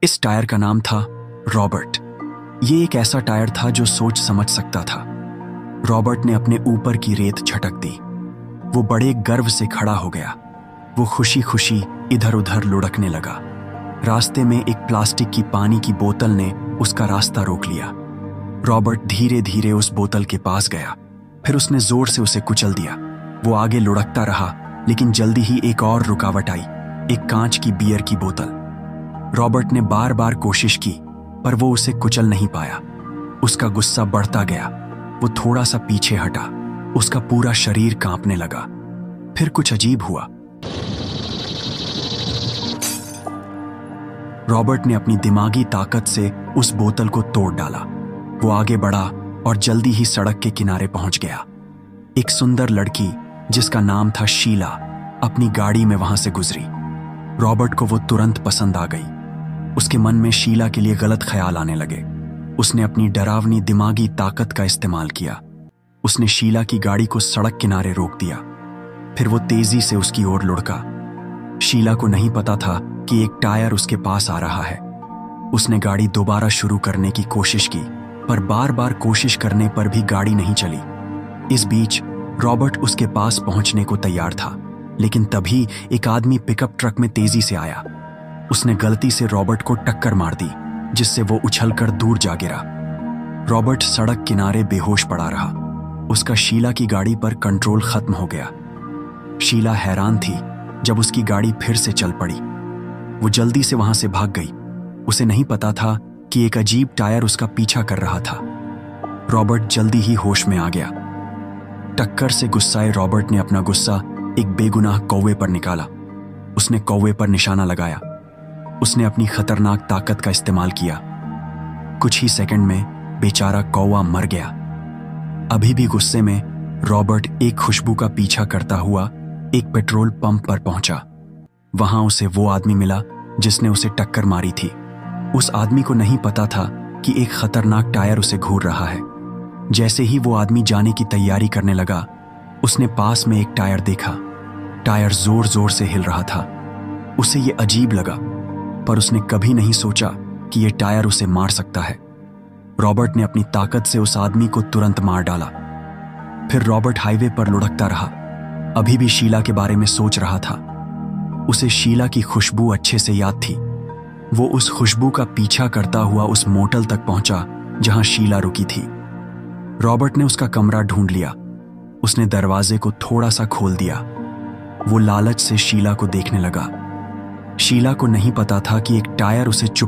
इस टायर का नाम था रॉबर्ट। ये एक ऐसा टायर था जो सोच समझ सकता था। रॉबर्ट ने अपने ऊपर की रेत झटक दी। वो बड़े गर्व से खड़ा हो गया। वो खुशी खुशी इधर उधर लुढ़कने लगा। रास्ते में एक प्लास्टिक की पानी की बोतल ने उसका रास्ता रोक लिया। रॉबर्ट धीरे धीरे उस बोतल के पास गया। फिर उसने जोर से उसे कुचल दिया। वो आगे लुढ़कता रहा, लेकिन जल्दी ही एक और रुकावट आई, एक कांच की बियर की बोतल। रॉबर्ट ने बार बार कोशिश की, पर वो उसे कुचल नहीं पाया। उसका गुस्सा बढ़ता गया। वो थोड़ा सा पीछे हटा। उसका पूरा शरीर कांपने लगा। फिर कुछ अजीब हुआ। रॉबर्ट ने अपनी दिमागी ताकत से उस बोतल को तोड़ डाला। वो आगे बढ़ा और जल्दी ही सड़क के किनारे पहुंच गया। एक सुंदर लड़की जिसका नाम था शीला अपनी गाड़ी में वहां से गुजरी। रॉबर्ट को वो तुरंत पसंद आ गई। उसके मन में शीला के लिए गलत ख्याल आने लगे। उसने अपनी डरावनी दिमागी ताकत का इस्तेमाल किया। उसने शीला की गाड़ी को सड़क किनारे रोक दिया। फिर वो तेजी से उसकी ओर लुढ़का। शीला को नहीं पता था कि एक टायर उसके पास आ रहा है। उसने गाड़ी दोबारा शुरू करने की कोशिश की, पर बार बार कोशिश करने पर भी गाड़ी नहीं चली। इस बीच रॉबर्ट उसके पास पहुंचने को तैयार था, लेकिन तभी एक आदमी पिकअप ट्रक में तेजी से आया। उसने गलती से रॉबर्ट को टक्कर मार दी, जिससे वो उछलकर दूर जा गिरा। रॉबर्ट सड़क किनारे बेहोश पड़ा रहा। उसका शीला की गाड़ी पर कंट्रोल खत्म हो गया। शीला हैरान थी जब उसकी गाड़ी फिर से चल पड़ी। वो जल्दी से वहां से भाग गई। उसे नहीं पता था कि एक अजीब टायर उसका पीछा कर रहा था। रॉबर्ट जल्दी ही होश में आ गया। टक्कर से गुस्साए रॉबर्ट ने अपना गुस्सा एक बेगुनाह कौवे पर निकाला। उसने कौवे पर निशाना लगाया। उसने अपनी खतरनाक ताकत का इस्तेमाल किया। कुछ ही सेकंड में बेचारा कौवा मर गया। अभी भी गुस्से में रॉबर्ट एक खुशबू का पीछा करता हुआ एक पेट्रोल पंप पर पहुंचा। वहां उसे वो आदमी मिला जिसने उसे टक्कर मारी थी। उस आदमी को नहीं पता था कि एक खतरनाक टायर उसे घूर रहा है। जैसे ही वो आदमी जाने की तैयारी करने लगा, उसने पास में एक टायर देखा। टायर जोर जोर से हिल रहा था। उसे ये अजीब लगा, पर उसने कभी नहीं सोचा कि यह टायर उसे मार सकता है। रॉबर्ट ने अपनी ताकत से उस आदमी को तुरंत मार डाला। फिर रॉबर्ट हाईवे पर लुढ़कता रहा। अभी भी शीला के बारे में सोच रहा था। उसे शीला की खुशबू अच्छे से याद थी। वो उस खुशबू का पीछा करता हुआ उस मोटल तक पहुंचा जहां शीला रुकी थी। रॉबर्ट ने उसका कमरा ढूंढ लिया। उसने दरवाजे को थोड़ा सा खोल दिया। वो लालच से शीला को देखने लगा। शीला को नहीं पता था कि एक टायर उसे चुप